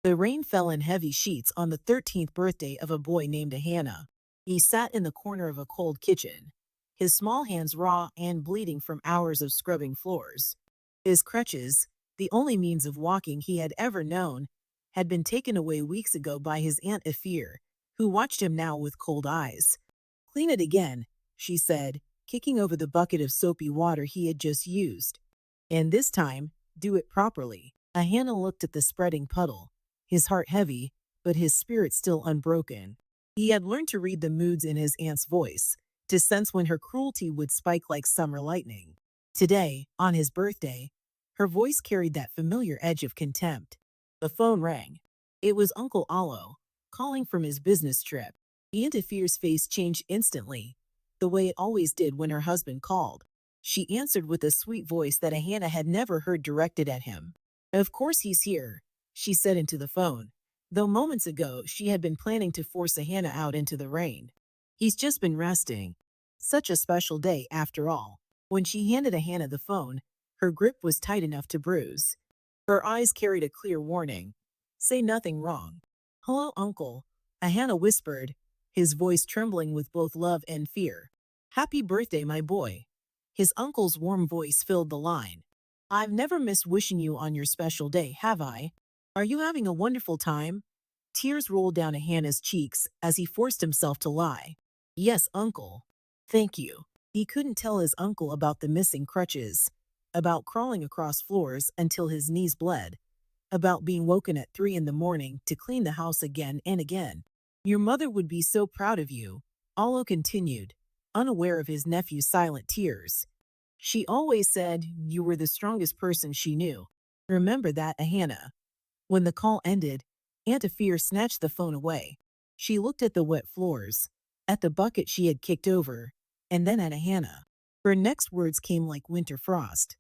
The rain fell in heavy sheets on the 13th birthday of a boy named Hannah. He sat in the corner of a cold kitchen, his small hands raw and bleeding from hours of scrubbing floors. His crutches, the only means of walking he had ever known, had been taken away weeks ago by his Aunt Elle, who watched him now with cold eyes. "Clean it again," she said, kicking over the bucket of soapy water he had just used. "And this time, do it properly." Hannah looked at the spreading puddle, his heart heavy, but his spirit still unbroken. He had learned to read the moods in his aunt's voice, to sense when her cruelty would spike like summer lightning. Today, on his birthday, her voice carried that familiar edge of contempt. The phone rang. It was Uncle Alo, calling from his business trip. Aunt Effie's face changed instantly, the way it always did when her husband called. She answered with a sweet voice that Hannah had never heard directed at him. "Of course he's here," she said into the phone, though moments ago she had been planning to force Hannah out into the rain. "He's just been resting." Such a special day, after all. When she handed Hannah the phone, her grip was tight enough to bruise. Her eyes carried a clear warning. "Say nothing wrong." "Hello, Uncle," Hannah whispered, his voice trembling with both love and fear. "Happy birthday, my boy." His uncle's warm voice filled the line. "I've never missed wishing you on your special day, have I? Are you having a wonderful time?" Tears rolled down Hannah's cheeks as he forced himself to lie. "Yes, Uncle. Thank you." He couldn't tell his uncle about the missing crutches, about crawling across floors until his knees bled, about being woken at 3 in the morning to clean the house again and again. "Your mother would be so proud of you," Alo continued, unaware of his nephew's silent tears. "She always said you were the strongest person she knew. Remember that, Hannah." When the call ended, Aunt Effie snatched the phone away. She looked at the wet floors, at the bucket she had kicked over, and then at Hannah. Her next words came like winter frost.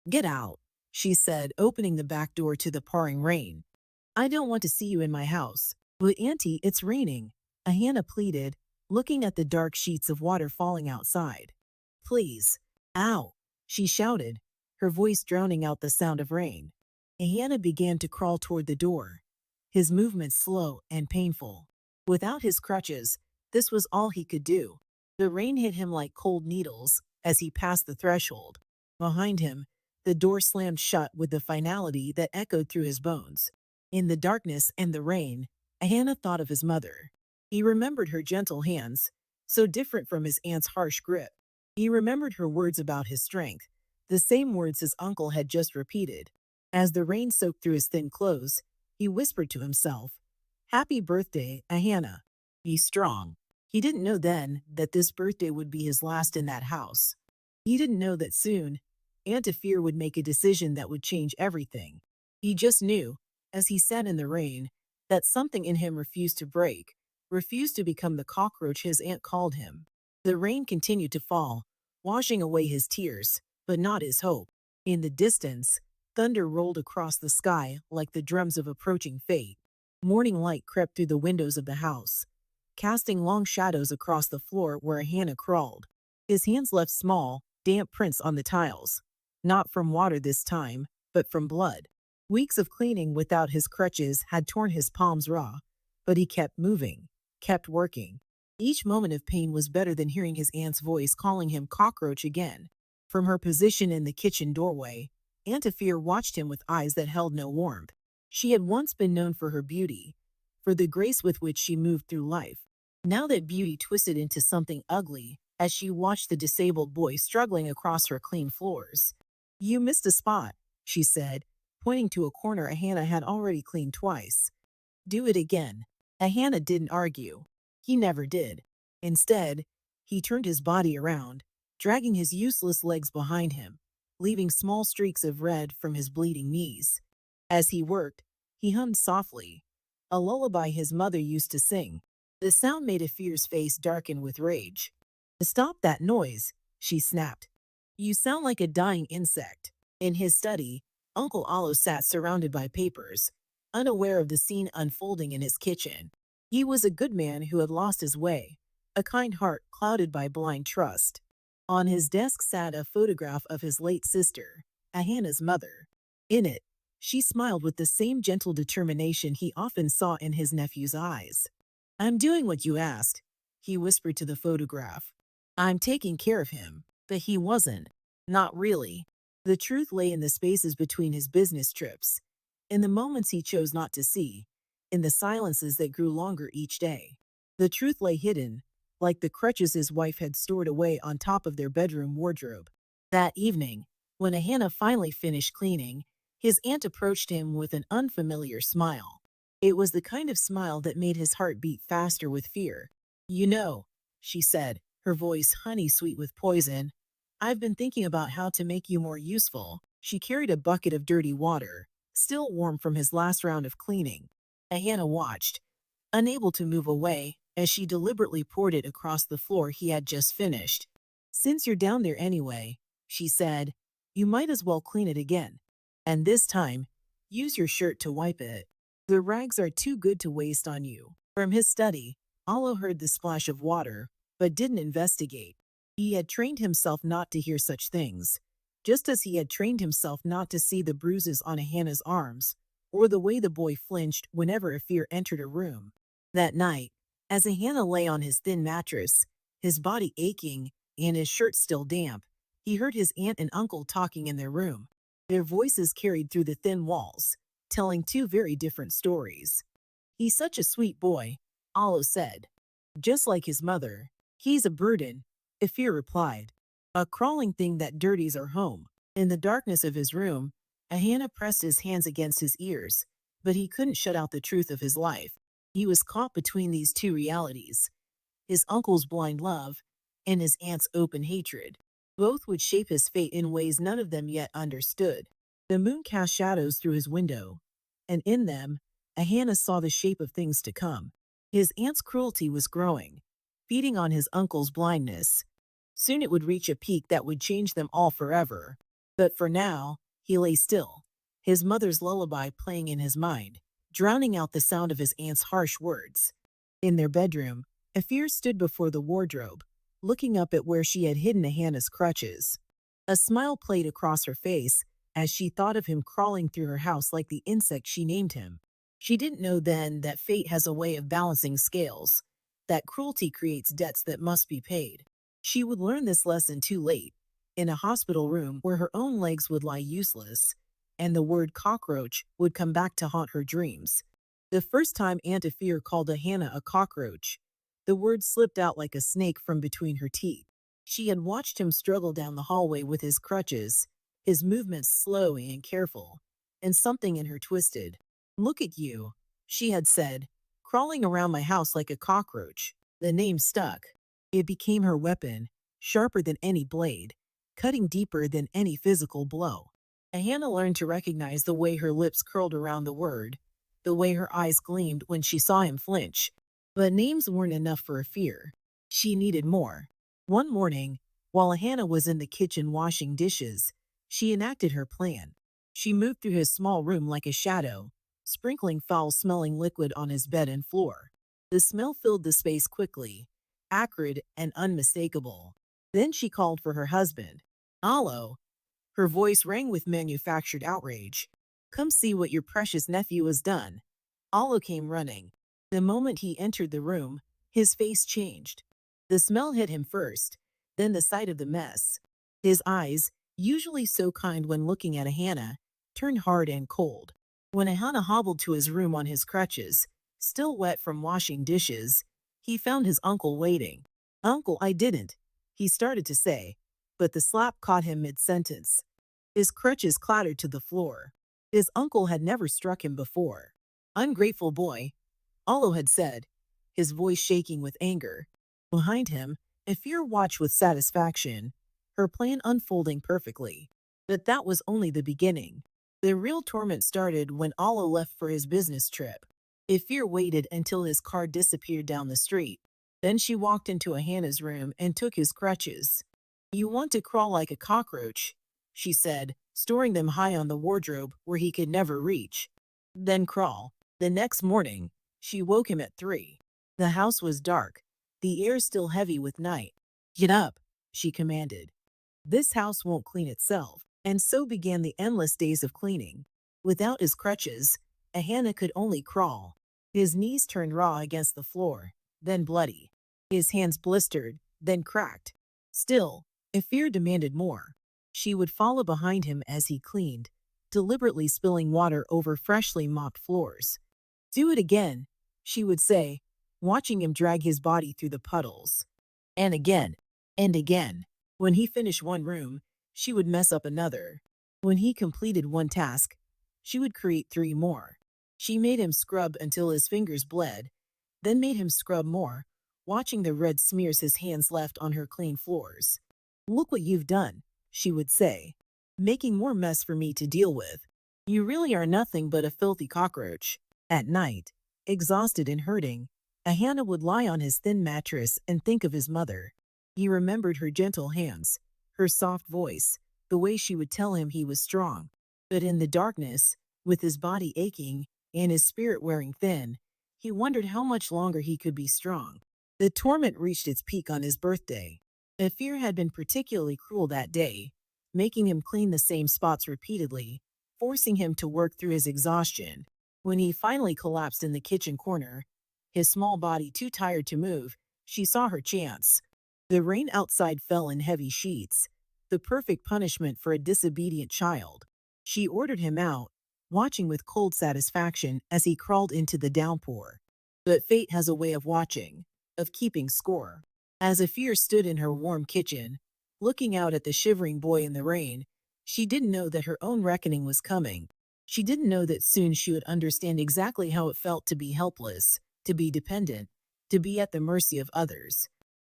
"Get out," she said, opening the back door to the pouring rain. "I don't want to see you in my house." "But Auntie, it's raining," Hannah pleaded, looking at the dark sheets of water falling outside. "Please." "Ow," she shouted, her voice drowning out the sound of rain. Hannah began to crawl toward the door, his movements slow and painful. Without his crutches, this was all he could do. The rain hit him like cold needles as he passed the threshold. Behind him, the door slammed shut with the finality that echoed through his bones. In the darkness and the rain, Hannah thought of his mother. He remembered her gentle hands, so different from his aunt's harsh grip. He remembered her words about his strength, the same words his uncle had just repeated. As the rain soaked through his thin clothes, he whispered to himself, "Happy birthday, Hannah. Be strong." He didn't know then that this birthday would be his last in that house. He didn't know that soon, Aunt Effie would make a decision that would change everything. He just knew, as he sat in the rain, that something in him refused to break, refused to become the cockroach his aunt called him. The rain continued to fall, washing away his tears, but not his hope. In the distance, thunder rolled across the sky like the drums of approaching fate. Morning light crept through the windows of the house, casting long shadows across the floor where Hannah crawled. His hands left small, damp prints on the tiles, not from water this time, but from blood. Weeks of cleaning without his crutches had torn his palms raw, but he kept moving, kept working. Each moment of pain was better than hearing his aunt's voice calling him cockroach again. From her position in the kitchen doorway, Aunt Effie watched him with eyes that held no warmth. She had once been known for her beauty, for the grace with which she moved through life. Now that beauty twisted into something ugly as she watched the disabled boy struggling across her clean floors. "You missed a spot," she said, pointing to a corner Hannah had already cleaned twice. "Do it again." Hannah didn't argue. He never did. Instead, he turned his body around, dragging his useless legs behind him, leaving small streaks of red from his bleeding knees. As he worked, he hummed softly, a lullaby his mother used to sing. The sound made Effie's face darken with rage. "Stop that noise," she snapped. "You sound like a dying insect." In his study, Uncle Alo sat surrounded by papers, unaware of the scene unfolding in his kitchen. He was a good man who had lost his way, a kind heart clouded by blind trust. On his desk sat a photograph of his late sister, Hannah's mother. In it, She smiled with the same gentle determination he often saw in his nephew's eyes. I'm doing what you asked, he whispered to the photograph. I'm taking care of him. But he wasn't. Not really. The truth lay in the spaces between his business trips, in the moments he chose not to see, in the silences that grew longer each day. The truth lay hidden, like the crutches his wife had stored away on top of their bedroom wardrobe. That evening, when Hannah finally finished cleaning, his aunt approached him with an unfamiliar smile. It was the kind of smile that made his heart beat faster with fear. You know, she said, her voice honey-sweet with poison, I've been thinking about how to make you more useful. She carried a bucket of dirty water, still warm from his last round of cleaning. Hannah watched, unable to move away, as she deliberately poured it across the floor he had just finished. Since you're down there anyway, she said, you might as well clean it again. And this time, use your shirt to wipe it. The rags are too good to waste on you. From his study, Olo heard the splash of water, but didn't investigate. He had trained himself not to hear such things, just as he had trained himself not to see the bruises on Hannah's arms, or the way the boy flinched whenever a fear entered a room. That night, as Hannah lay on his thin mattress, his body aching and his shirt still damp, he heard his aunt and uncle talking in their room. Their voices carried through the thin walls, telling two very different stories. He's such a sweet boy, Olo said. Just like his mother. He's a burden, Ifir replied. A crawling thing that dirties our home. In the darkness of his room, Hannah pressed his hands against his ears, but he couldn't shut out the truth of his life. He was caught between these two realities, his uncle's blind love and his aunt's open hatred. Both would shape his fate in ways none of them yet understood. The moon cast shadows through his window, and in them, Hannah saw the shape of things to come. His aunt's cruelty was growing, feeding on his uncle's blindness. Soon it would reach a peak that would change them all forever. But for now, he lay still, his mother's lullaby playing in his mind, drowning out the sound of his aunt's harsh words. In their bedroom, Ifir stood before the wardrobe, looking up at where she had hidden Hannah's crutches. A smile played across her face as she thought of him crawling through her house like the insect she named him. She didn't know then that fate has a way of balancing scales, that cruelty creates debts that must be paid. She would learn this lesson too late, in a hospital room where her own legs would lie useless, and the word cockroach would come back to haunt her dreams. The first time Aunt Ifir called Hannah a cockroach, the word slipped out like a snake from between her teeth. She had watched him struggle down the hallway with his crutches, his movements slow and careful, and something in her twisted. Look at you, she had said, crawling around my house like a cockroach. The name stuck. It became her weapon, sharper than any blade, cutting deeper than any physical blow. Hannah learned to recognize the way her lips curled around the word, the way her eyes gleamed when she saw him flinch. But names weren't enough for Ifir. She needed more. One morning, while Hannah was in the kitchen washing dishes, she enacted her plan. She moved through his small room like a shadow, sprinkling foul-smelling liquid on his bed and floor. The smell filled the space quickly, acrid and unmistakable. Then she called for her husband. Olo. Her voice rang with manufactured outrage. Come see what your precious nephew has done. Olo came running. The moment he entered the room, his face changed. The smell hit him first, then the sight of the mess. His eyes, usually so kind when looking at Hannah, turned hard and cold. When Hannah hobbled to his room on his crutches, still wet from washing dishes, he found his uncle waiting. Uncle, I didn't, he started to say, but the slap caught him mid-sentence. His crutches clattered to the floor. His uncle had never struck him before. Ungrateful boy, Olo had said, his voice shaking with anger. Behind him, Ifir watched with satisfaction, her plan unfolding perfectly. But that was only the beginning. The real torment started when Olo left for his business trip. Ifir waited until his car disappeared down the street. Then she walked into Hannah's room and took his crutches. You want to crawl like a cockroach, she said, storing them high on the wardrobe where he could never reach. Then crawl. The next morning, she woke him at 3. The house was dark, the air still heavy with night. Get up, she commanded. This house won't clean itself. And so began the endless days of cleaning. Without his crutches, Ahana could only crawl. His knees turned raw against the floor, then bloody. His hands blistered, then cracked. Still, if fear demanded more, she would follow behind him as he cleaned, deliberately spilling water over freshly mopped floors. Do it again, she would say, watching him drag his body through the puddles. And again, and again. When he finished one room, she would mess up another. When he completed one task, she would create three more. She made him scrub until his fingers bled, then made him scrub more, watching the red smears his hands left on her clean floors. Look what you've done, she would say, making more mess for me to deal with. You really are nothing but a filthy cockroach. At night, exhausted and hurting, Ahana would lie on his thin mattress and think of his mother. He remembered her gentle hands, her soft voice, the way she would tell him he was strong. But in the darkness, with his body aching and his spirit wearing thin, he wondered how much longer he could be strong. The torment reached its peak on his birthday. Fear had been particularly cruel that day, making him clean the same spots repeatedly, forcing him to work through his exhaustion. When he finally collapsed in the kitchen corner, his small body too tired to move, she saw her chance. The rain outside fell in heavy sheets, the perfect punishment for a disobedient child. She ordered him out, watching with cold satisfaction as he crawled into the downpour. But fate has a way of watching, of keeping score. As Afir stood in her warm kitchen, looking out at the shivering boy in the rain, she didn't know that her own reckoning was coming. She didn't know that soon she would understand exactly how it felt to be helpless, to be dependent, to be at the mercy of others.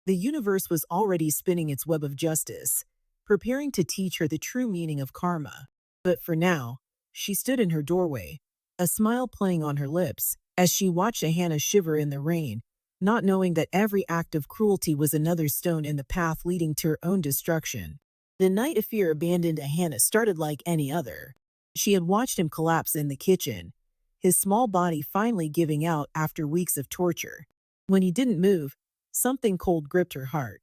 The universe was already spinning its web of justice, preparing to teach her the true meaning of karma. But for now, she stood in her doorway, a smile playing on her lips, as she watched Ahana shiver in the rain, not knowing that every act of cruelty was another stone in the path leading to her own destruction. The night Afir abandoned Ahana started like any other. She had watched him collapse in the kitchen, his small body finally giving out after weeks of torture. When he didn't move, something cold gripped her heart.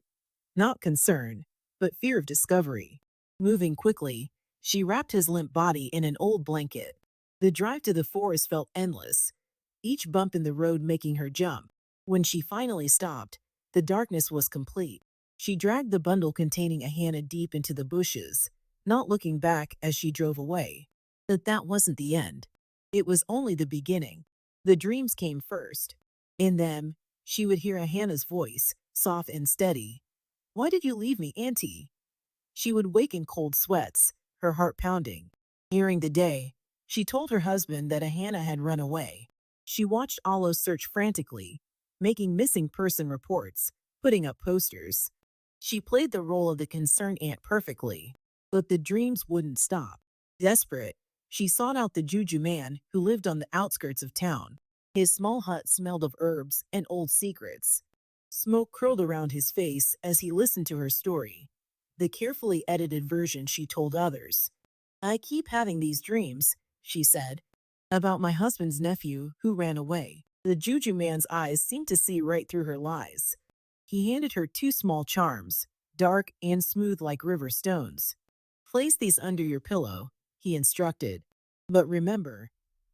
Not concern, but fear of discovery. Moving quickly, she wrapped his limp body in an old blanket. The drive to the forest felt endless, each bump in the road making her jump. When she finally stopped, the darkness was complete. She dragged the bundle containing Ahana deep into the bushes, not looking back as she drove away. But that wasn't the end. It was only the beginning. The dreams came first. In them, she would hear Ahana's voice, soft and steady. "Why did you leave me, Auntie?" She would wake in cold sweats, her heart pounding. During the day, she told her husband that Ahana had run away. She watched Allah search frantically, making missing person reports, putting up posters. She played the role of the concerned aunt perfectly, but the dreams wouldn't stop. Desperate, she sought out the juju man who lived on the outskirts of town. His small hut smelled of herbs and old secrets. Smoke curled around his face as he listened to her story, the carefully edited version she told others. "I keep having these dreams," she said, "about my husband's nephew who ran away." The juju man's eyes seemed to see right through her lies. He handed her two small charms, dark and smooth like river stones. "Place these under your pillow," he instructed. "But remember,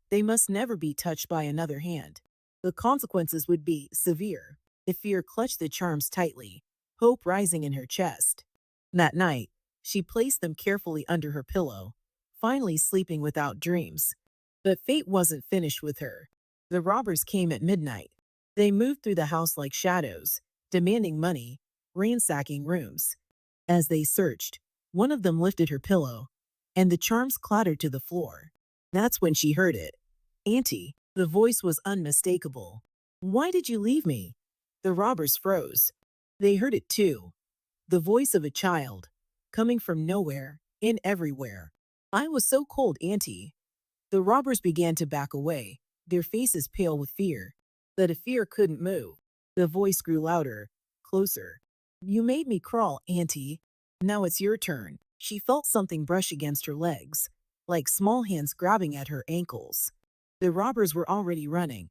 they must never be touched by another hand. The consequences would be severe." Fear clutched the charms tightly, hope rising in her chest. That night, she placed them carefully under her pillow, finally sleeping without dreams. But fate wasn't finished with her. The robbers came at midnight. They moved through the house like shadows, demanding money, ransacking rooms. As they searched, one of them lifted her pillow, and the charms clattered to the floor. That's when she heard it. "Auntie," the voice was unmistakable. "Why did you leave me?" The robbers froze. They heard it too. The voice of a child, coming from nowhere and everywhere. "I was so cold, Auntie." The robbers began to back away, their faces pale with fear. But Fear couldn't move. The voice grew louder, closer. "You made me crawl, Auntie. Now it's your turn." She felt something brush against her legs, like small hands grabbing at her ankles. The robbers were already running,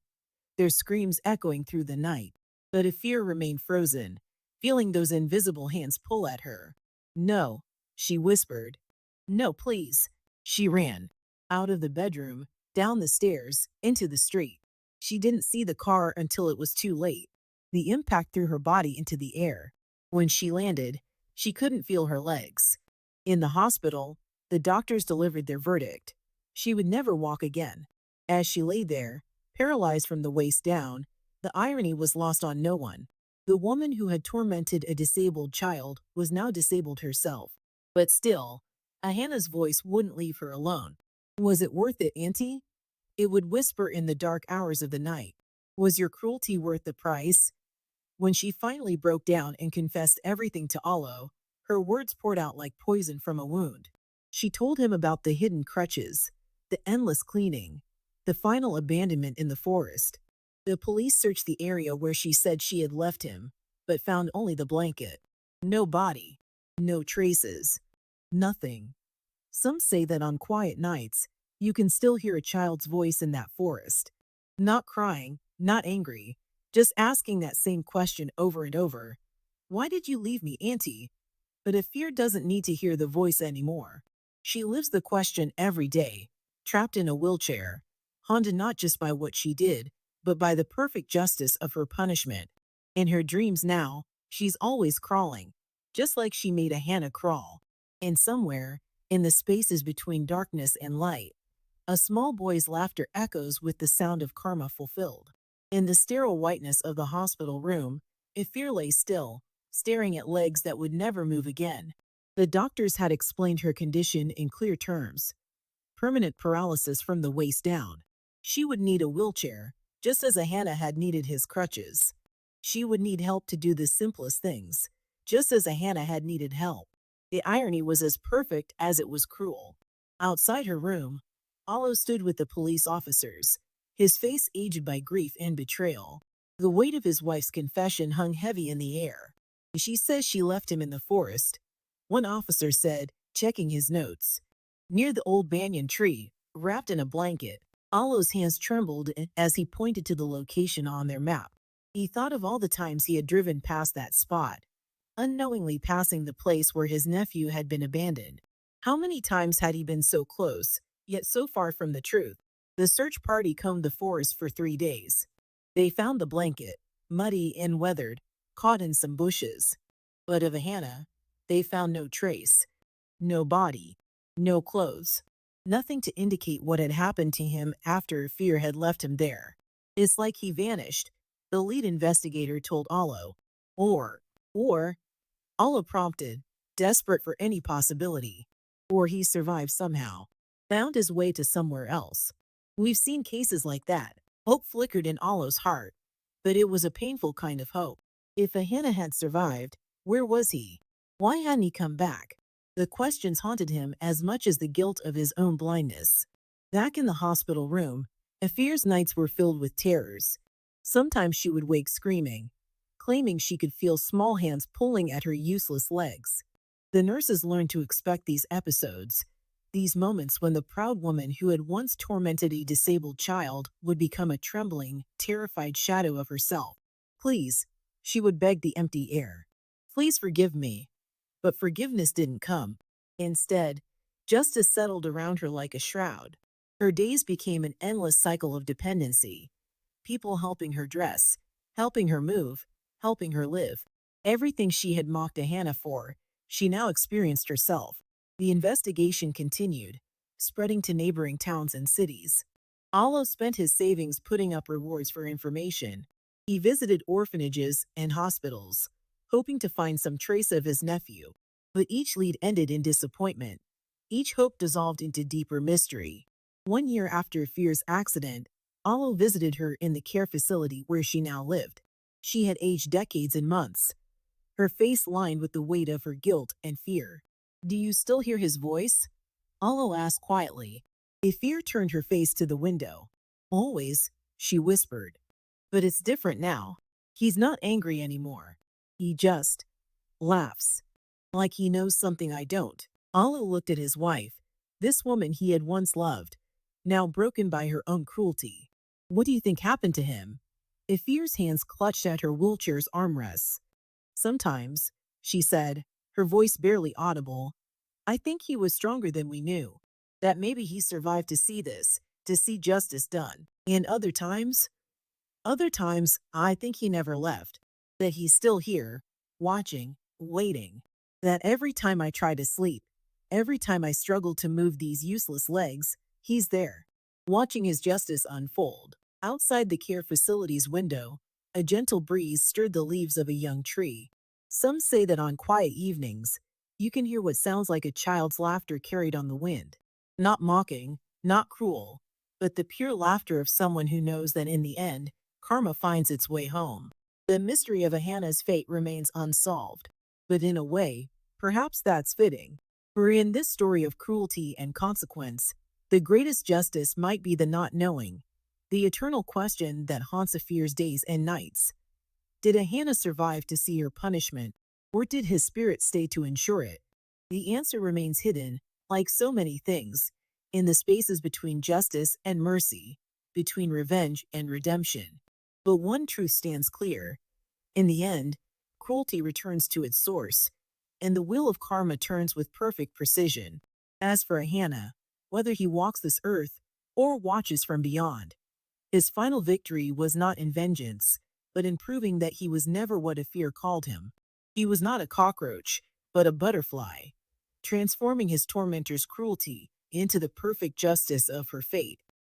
their screams echoing through the night. But Fear remained frozen, feeling those invisible hands pull at her. "No," she whispered. "No, please." She ran. out of the bedroom, down the stairs, into the street. She didn't see the car until it was too late. The impact threw her body into the air. When she landed, she couldn't feel her legs. In the hospital, the doctors delivered their verdict. She would never walk again. As she lay there, paralyzed from the waist down, the irony was lost on no one. The woman who had tormented a disabled child was now disabled herself. But still, Ahana's voice wouldn't leave her alone. Was it worth it, Auntie? It would whisper in the dark hours of the night. Was your cruelty worth the price? When she finally broke down and confessed everything to Allo, her words poured out like poison from a wound. She told him about the hidden crutches, the endless cleaning, the final abandonment in the forest. The police searched the area where she said she had left him, but found only the blanket. No body, no traces, nothing. Some say that on quiet nights, you can still hear a child's voice in that forest. Not crying, not angry, just asking that same question over and over. Why did you leave me, Auntie? But Afir doesn't need to hear the voice anymore. She lives the question every day, trapped in a wheelchair, haunted not just by what she did, but by the perfect justice of her punishment. In her dreams now, she's always crawling, just like she made Ahana crawl. And somewhere, in the spaces between darkness and light, a small boy's laughter echoes with the sound of karma fulfilled. In the sterile whiteness of the hospital room, Ifir lay still, staring at legs that would never move again. The doctors had explained her condition in clear terms. Permanent paralysis from the waist down. She would need a wheelchair, just as Ahana had needed his crutches. She would need help to do the simplest things, just as Ahana had needed help. The irony was as perfect as it was cruel. Outside her room, Allo stood with the police officers, his face aged by grief and betrayal. The weight of his wife's confession hung heavy in the air. She says she left him in the forest, one officer said, checking his notes. Near the old banyan tree, wrapped in a blanket, Allo's hands trembled as he pointed to the location on their map. He thought of all the times he had driven past that spot, unknowingly passing the place where his nephew had been abandoned. How many times had he been so close, yet so far from the truth? The search party combed the forest for 3 days. They found the blanket, muddy and weathered, caught in some bushes. But of Ahana, they found no trace, no body, no clothes, nothing to indicate what had happened to him after fear had left him there. It's like he vanished, the lead investigator told Allo. Or, Allo prompted, desperate for any possibility. Or he survived somehow, found his way to somewhere else. We've seen cases like that. Hope flickered in Allo's heart, but it was a painful kind of hope. If Ahana had survived, where was he? Why hadn't he come back? The questions haunted him as much as the guilt of his own blindness. Back in the hospital room, Afir's nights were filled with terrors. Sometimes she would wake screaming, claiming she could feel small hands pulling at her useless legs. The nurses learned to expect these episodes, these moments when the proud woman who had once tormented a disabled child would become a trembling, terrified shadow of herself. Please, she would beg the empty air. Please forgive me. But forgiveness didn't come. Instead, justice settled around her like a shroud. Her days became an endless cycle of dependency. People helping her dress, helping her move, helping her live. Everything she had mocked Ahana for, she now experienced herself. The investigation continued, spreading to neighboring towns and cities. Allo spent his savings putting up rewards for information. He visited orphanages and hospitals, hoping to find some trace of his nephew. But each lead ended in disappointment. Each hope dissolved into deeper mystery. 1 year after Fear's accident, Allo visited her in the care facility where she now lived. She had aged decades and months, her face lined with the weight of her guilt and fear. Do you still hear his voice? Allo asked quietly. Fear turned her face to the window. Always, she whispered. But it's different now. He's not angry anymore. He just laughs, like he knows something I don't. Allo looked at his wife, this woman he had once loved, now broken by her own cruelty. What do you think happened to him? Fear's hands clutched at her wheelchair's armrests. Sometimes, she said, her voice barely audible, I think he was stronger than we knew. that maybe he survived to see this, to see justice done. And other times, I think he never left, that he's still here, watching, waiting. That every time I try to sleep, every time I struggle to move these useless legs, he's there, watching his justice unfold. Outside the care facility's window, a gentle breeze stirred the leaves of a young tree. Some say that on quiet evenings, you can hear what sounds like a child's laughter carried on the wind. Not mocking, not cruel, but the pure laughter of someone who knows that in the end, karma finds its way home. The mystery of Ahana's fate remains unsolved, but in a way, perhaps that's fitting. For in this story of cruelty and consequence, the greatest justice might be the not knowing, the eternal question that haunts Afir's days and nights. Did Ahana survive to see her punishment, or did his spirit stay to ensure it? The answer remains hidden, like so many things, in the spaces between justice and mercy, between revenge and redemption. But one truth stands clear. In the end, cruelty returns to its source, and the wheel of karma turns with perfect precision. As for Ahana, whether he walks this earth or watches from beyond, his final victory was not in vengeance, but in proving that he was never what Afir called him. He was not a cockroach, but a butterfly, transforming his tormentor's cruelty into the perfect justice of her fate.